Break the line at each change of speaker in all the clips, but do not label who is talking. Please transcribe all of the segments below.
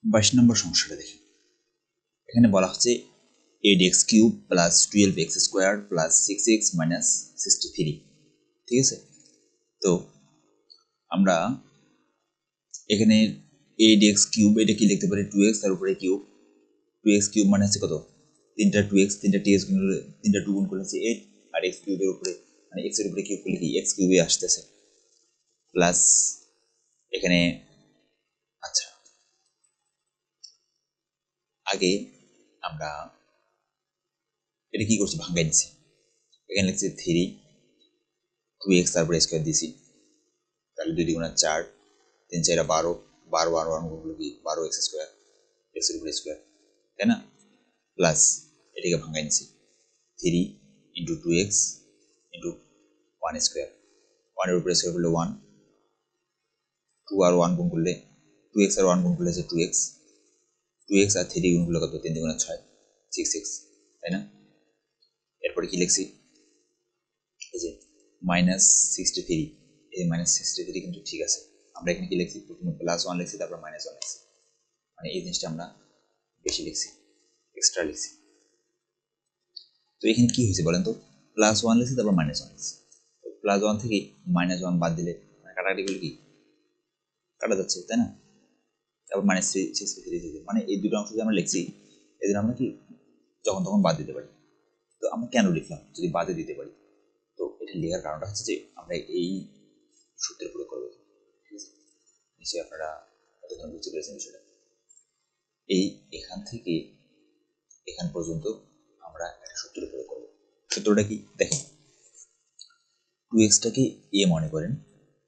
22 নম্বর সমস্যাটা দেখি। এখানে বলা হচ্ছে 8x cube plus 12x square plus 6x minus 63। ঠিক আছে, তো আমরা এখানে 8x কিউব এটা কি লিখতে পারি 2x তার উপরে কিউব, 2x কিউব মানে হচ্ছে কত, তিনটা 2x, তিনটা ts গুণ করলে, তিনটা 2 গুণ করলে হচ্ছে 8, আর x কিউবের উপরে মানে x এর উপরে কিউব করলে কি x কিউবে আসতেছে প্লাস এখানে। আচ্ছা, আগে আমরা এটা কি করছি, ভাঙাই দিচ্ছি। এখানে লিখছি 3, 2x তারপরে স্কোয়ার দিছি, তাহলে 2 2 4, 3 4 12, 12 12 গুণ করলে কি 12x স্কোয়ার, x এর উপরে স্কোয়ার, তাই না, প্লাস এটাকে ভাঙাই নিছি 3 ইন্টু 2x ইন্টু 1 স্কোয়ার, 1 এর উপরে স্কোয়ার করলে 1, 2 আর 1 গুণ করলে 2x আর 1 গুণ করলে হচ্ছে 2x, 2x আর 3 গুণ করলে কত, 3 2 6, 6x, তাই না। এরপরে কি লিখছি, এই যে -63, এই -63 কিন্তু ঠিক আছে। আমরা এখানে কি লিখছি, প্রথমে +1 লিখছি তারপর -1 লিখছি, মানে এই জিনিসটা আমরা বেশি লিখছি, এক্সট্রা লিখছি। তো এখানে কি হয়েছে বলেন তো, +1 লিখছি তারপর -1 লিখছি, তো +1 থেকে -1 বাদ দিলে কাটাকাটি করলে কি কাটা যাচ্ছে, তাই না। তারপর -63, মানে এই দুটো অংশ যে আমরা লিখছি এই জন্য আমরা কি যখন তখন বাদ দিতে পারি। তো আমরা কেন লিখলাম যদি বাদে দিতে পারি, তো এটা লেখার কারণটা হচ্ছে যে আমরা এই সূত্রের প্রয়োগ করবো। ঠিক আছে, নিশ্চয়ই আপনারা এতক্ষণ বুঝতে পেরেছেন বিষয়টা। এই এখান থেকে এখান পর্যন্ত আমরা একটা সূত্র প্রয়োগ করবো। সূত্রটা কি দেখেন, 2xটাকে a মনে করেন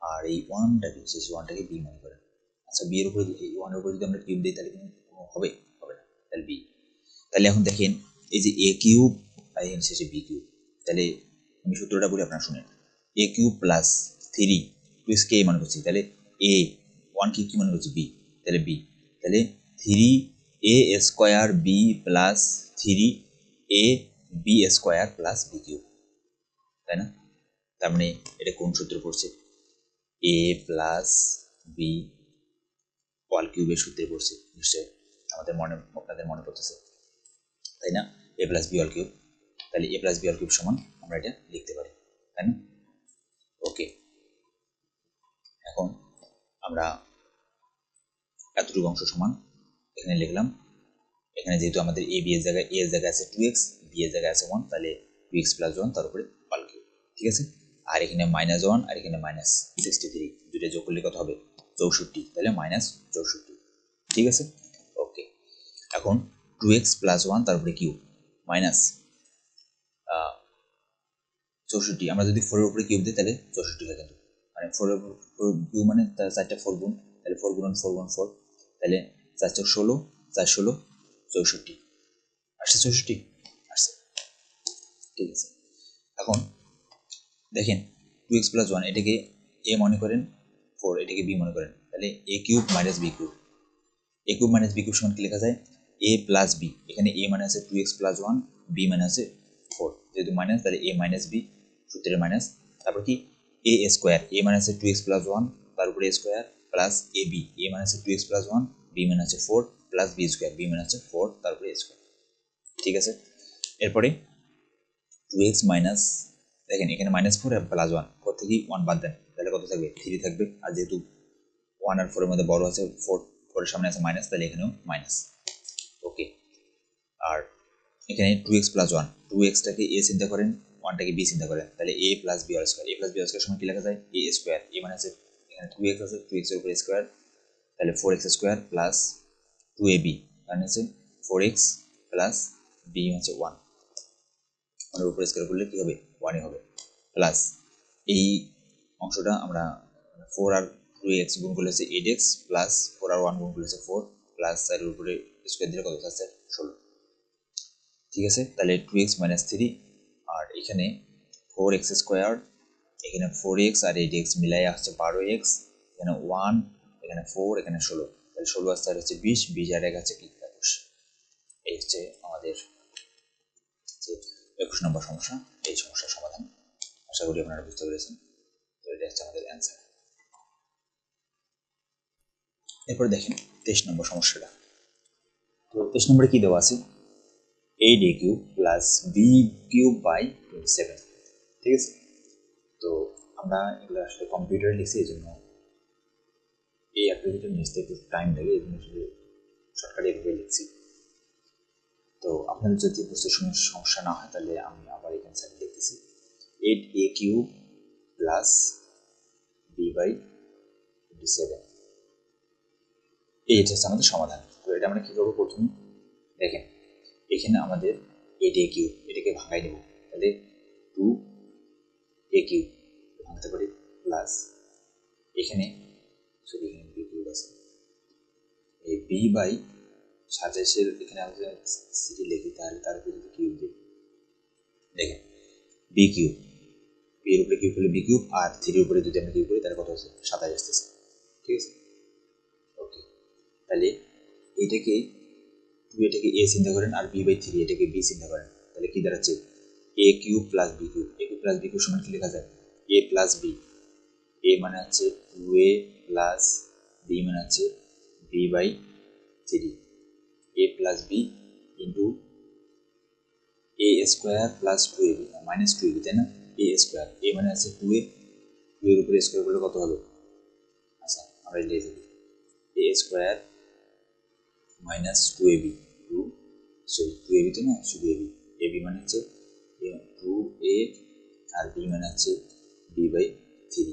আর এই 1টাকে, শেষ 1টাকে b মনে করেন। আচ্ছা, b এর উপরে এই 1 এর উপরে যদি আমরা কিউব দিই তাহলে কিন্তু হবে হবে না, তাহলে b। তাহলে এখন দেখেন এই যে a কিউব আর এর শেষে b কিউব, তাহলে আমি সূত্রটা বলি আপনারা শুনেন, a cube plus 3, 2x K a মনে করছি, তাহলে a, 1 কে কি মনে করছি b, তাহলে b, তাহলে 3a square b plus 3a b square plus b cube, তাই না। তার মানে এটা কোন সূত্র পড়ছে, a প্লাস বি হোল কিউবের সূত্রে পড়ছে, নিশ্চয়ই আপনাদের মনে পড়তেছে, তাই না, a plus B whole cube. তাহলে a plus B whole cube সমান আমরা এটা লিখতে পারি, তাই না। ওকে, এখন আমরা এতটুকু অংশ সমান এখানে লিখলাম। এখানে যেহেতু আমাদের a এর জায়গায় আছে 2x, b এর জায়গায় আছে 1, তাহলে 2x প্লাস 1 তার উপরে হোল কিউব, ঠিক আছে। আর এখানে -1 আর এখানে -63, দুটো যোগ করলে কত হবে 64, তাহলে -64, ঠিক আছে। ওকে, এখন 2x প্লাস 1 তারপরে কিউব মাইনাস 64, আমরা যদি 4 এর উপরে কিউব দিই তাহলে 64 হয়, কিন্তু মানে 4 এর উপর কিউব মানে তার 4টা 4 গুণ, তাহলে 4 গুণ 4 গুণ 4, তাহলে 4 4 16, 4 16 64, আসছে 64 আসছে, ঠিক আছে। এখন দেখেন 2x প্লাস 1 এটাকে a মনে করেন, 4 এটাকে b মনে করেন, তাহলে a cube minus b cube, a cube minus b cube সমান কি লেখা যায়, a প্লাস b, এখানে a মানে আছে 2x প্লাস 1, b মানে আছে 4, যেহেতু মাইনাস তাহলে a মাইনাস b, সূত্রের মাইনাস, তারপর কি a স্কোয়ার, a মানে আছে 2x প্লাস 1 তার উপরে স্কোয়ার প্লাস ab, a মানে আছে 2x প্লাস 1, b মানে আছে 4 প্লাস b স্কোয়ার, b মানে আছে 4 তার উপরে স্কোয়ার, ঠিক আছে। এরপরে 2x মাইনাস, দেখেন এখানে -4 আর প্লাস 1, 4 থেকে 1 বাদ দেন তাহলে কত থাকবে 3 থাকবে, আর যেহেতু 1 আর 4 এর মধ্যে বড় আছে 4, 4 এর সামনে আছে মাইনাস, তাহলে এখানেও মাইনাস। ওকে, আর এখানে 2x প্লাস 1, 2xটাকে a চিন্তা করেন, 1টাকে b চিন্তা করেন, তাহলে a plus b whole square, a plus b whole square সমান কি লেখা যায় a স্কোয়ার, a মানে আছে এখানে 2x আছে, 2x এর উপরে স্কোয়ার, তাহলে 4x স্কোয়ার প্লাস 2ab, মানে হচ্ছে 4x প্লাস b হচ্ছে 1, মানে উপরে স্কোয়ার করলে কি হবে 1ই হবে, প্লাস এই অংশটা আমরা 4 আর 2x গুণ করলে হচ্ছে 8x প্লাস 4 আর 1 গুণ করলে হচ্ছে 4 প্লাস 4 এর উপরে স্কোয়ার দিলে কত হচ্ছে 16, ঠিক আছে। তাহলে 2x মাইনাস 3 আর এখানে 4x স্কোয়ার, এখানে 4x আর 8x মিলাই আসছে 12x, এখানে 1, এখানে 4, এখানে 16, তাহলে 16 আর 4 হচ্ছে 20, 20 আর 1 হচ্ছে কি 21, এই হচ্ছে আমাদের যে 21 নম্বর সমস্যা, এই সমস্যার সমাধান। আশা করি আপনারা বুঝতে পেরেছেন, তো এটা হচ্ছে আমাদের অ্যান্সার। এরপরে দেখেন 23 নম্বর সমস্যাটা, তো 23 নম্বরে কি দেওয়া আছে 8a cube plus B cube by 27, ঠিক আছে। তো আমরা এগুলো আসলে কম্পিউটারে লিখছি, এই জন্য এই অ্যাক্টিভিটির নিচতে একটু টাইম লাগে, এই জন্য আসলে শর্টকাটে এভাবে লিখছি। তো আপনাদের যদি বুঝতে সমস্যা না হয় তাহলে আমি আবার এখানে সাইডে লিখতেছি 8a cube plus B by 27, এইটা হচ্ছে আমাদের সমাধান। তো এটা আমরা কী করবো, প্রথমে দেখেন এখানে আমাদের 8a কিউব, এটাকে ভাঙাই নেব, তাহলে 2a কিউব ভাঙতে পারি প্লাস এখানে এখানে বি কিউব আছে, এই বি বাই 27-এর এখানে আমাদের সিটি লিখি, তাহলে তার উপরে যদি কিউব দিই, দেখেন বি কিউব, বি এর উপরে কিউব করলে বি কিউব, আর 3-এর উপরে যদি আমরা কিউব করি তাহলে কত আছে 27 আসতেছে, ঠিক আছে। ওকে, তাহলে এইটাকে 2 এটাকে এ চিন্তা করেন, আর বি বাই 3 এটাকে বি চিন্তা করেন, তাহলে কি দাঁড়াচ্ছে এ কিউব প্লাস বি কিউব। এ কিউব প্লাস বি কিউব সমান কি লেখা যায় এ প্লাস বি, এ মানে হচ্ছে 2a প্লাস বি মানে হচ্ছে B by 3, A plus B into A square plus 2ab minus 2ab, তাই না, এ স্কোয়ার, এ মানে আছে 2a, 2 এর উপরে স্কোয়ার করলে কত হবে, আচ্ছা আমরা লিখে দেবো এ স্কোয়ার মাইনাস 2ab, 2ab তো না, শুধু ab, ab মানে হচ্ছে 2a আর বি মানে হচ্ছে বি বাই 3,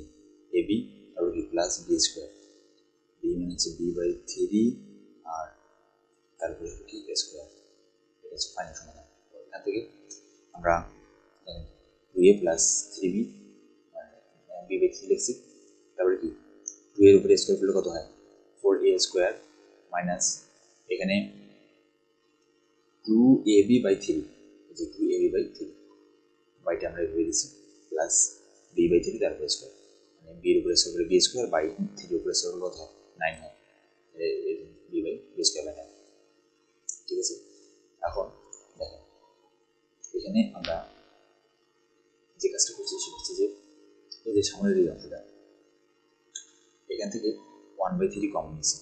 ab আর কি প্লাস বি স্কোয়ার, বি মানে হচ্ছে বি বাই 3 আর তারপরে হবে কি স্কোয়ার, এটা হচ্ছে ফাইনাল সমাধান। এখান থেকে আমরা 2a plus 3b B by 3 লিখছি, তারপরে কি 2 এর উপরে স্কোয়ার করলে কত হয় 4a স্কোয়ার মাইনাস এখানে 2ab বাই 3, এই যে 2ab বাই 3 বাইটা আমরা এভাবে দিচ্ছি প্লাস বি বাই 3 তারপরে স্কোয়ার, মানে বি এর উপরে স্কোয়ার করলে বি স্কোয়ার বাই 3 এর উপরে স্কোয়ার করলে কত হয় 9 হয়, B by B square by 9, ঠিক আছে। এখন দেখেন এখানে আমরা যে কাজটা করছি সেটা হচ্ছে যে এই যে সামনের এই অংশটা এখান থেকে 1/3 কমন নিয়েছি,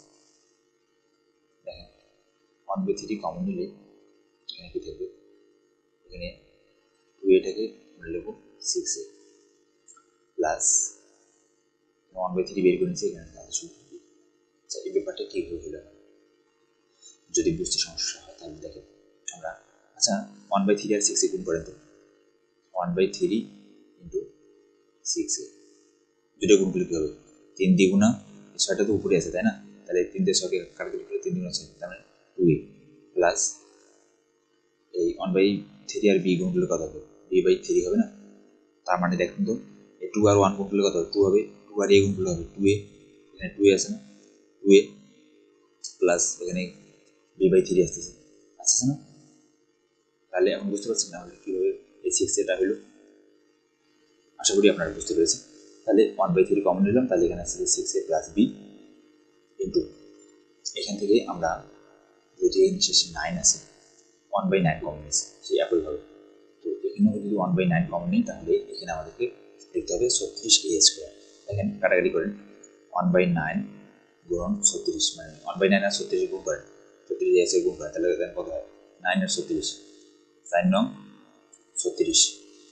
দেখেন 1/3 কমন নিলে এখানে কি থাকবে, এখানে 2aটাকে আমরা লিখব 6a প্লাস 1/3 বের করে নিচ্ছি, এখানে তাহলে শুধু আচ্ছা এই ব্যাপারটা কীভাবে হলো, যদি বুঝতে সমস্যা হয় তাহলে দেখেন আমরা আচ্ছা 1/3 আর 6a গুণ করেন তো, 1/3 ইন্টু 6a দুটো গুণ করলে কী হবে 3 দ্বিগুণা 6টা তো উপরে আছে তাই না, তাহলে 3 দিয়ে 6কে কাটাকাটি করলে 3 দ্বিগুণা 6, তার মানে 2a প্লাস এই 1/3 আর বি গুণ করলে কত হবে বি বাই 3 হবে না, তার মানে দেখুন তো এই 2 আর 1 গুণ করলে কত হবে 2 হবে, 2 আর a গুণ করলে হবে 2a, এখানে 2a আছে না 2a প্লাস এখানে বি বাই 3 আসতেছে আসতেছে না, তাহলে এখন বুঝতে পারছেন না হলে কীভাবে এই 6a হলো, আশা করি আপনারা বুঝতে পেরেছেন। তাহলে 1/3 কমন নিলাম, তাহলে এখানে আসছে 6a প্লাস বি ইন্টু এখান থেকে আমরা যদি শেষে 9 আছে 1/9 কমন নিয়েছি সেই একইভাবে, তো এখানেও যদি 1/9 কমন নিই তাহলে এখানে আমাদেরকে লিখতে হবে 36a স্কোয়ার, দেখেন কাটাকাটি করেন 1/9 গুণন 36, মানে 1/9 আর 36 গুণ করেন 36 এসে গুণ করেন তাহলে এখানে কত হয় 9 আর 36 9 নং 36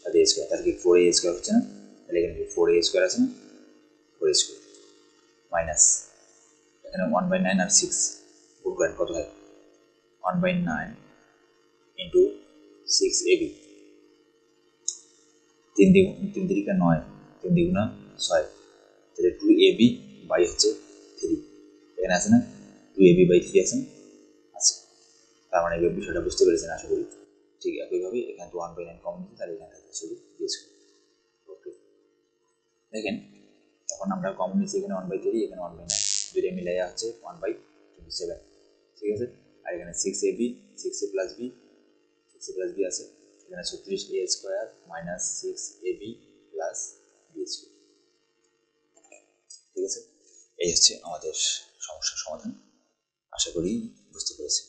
তাহলে a স্কোয়ার, তাহলে কি 4a স্কোয়ার হচ্ছে না, তাহলে এখানে 4a স্কোয়ার আছে না 4a স্কোয়ার মাইনাস এখানে 1/9 আর 6 গুণ করেন কত হয় 1/9 ইন্টু 6ab, 3 তিরিকা 9, 3 দ্বিগুণা 6, তাহলে 2ab বাই হচ্ছে 3, এখানে আছে না 2ab বাই 3 আছে না আছে, তার মানে এই বিষয়টা বুঝতে পেরেছেন আশা করি। ঠিক একইভাবে এখানে তো 1/9 কমন নিচ্ছে, তাহলে এখানে থাকছে শুধু b স্কোয়ার। ওকে, দেখেন তখন আমরা কমন নিচ্ছি এখানে 1/3, এখানে 1/9, দুইটা মিলাইয়া হচ্ছে 1/27, ঠিক আছে। আর এখানে 6ab 6a plus b 6a plus b আছে, এখানে 36a square minus 6ab plus b square, ঠিক আছে। এই হচ্ছে আমাদের সমস্যার সমাধান, আশা করি বুঝতে পেরেছি।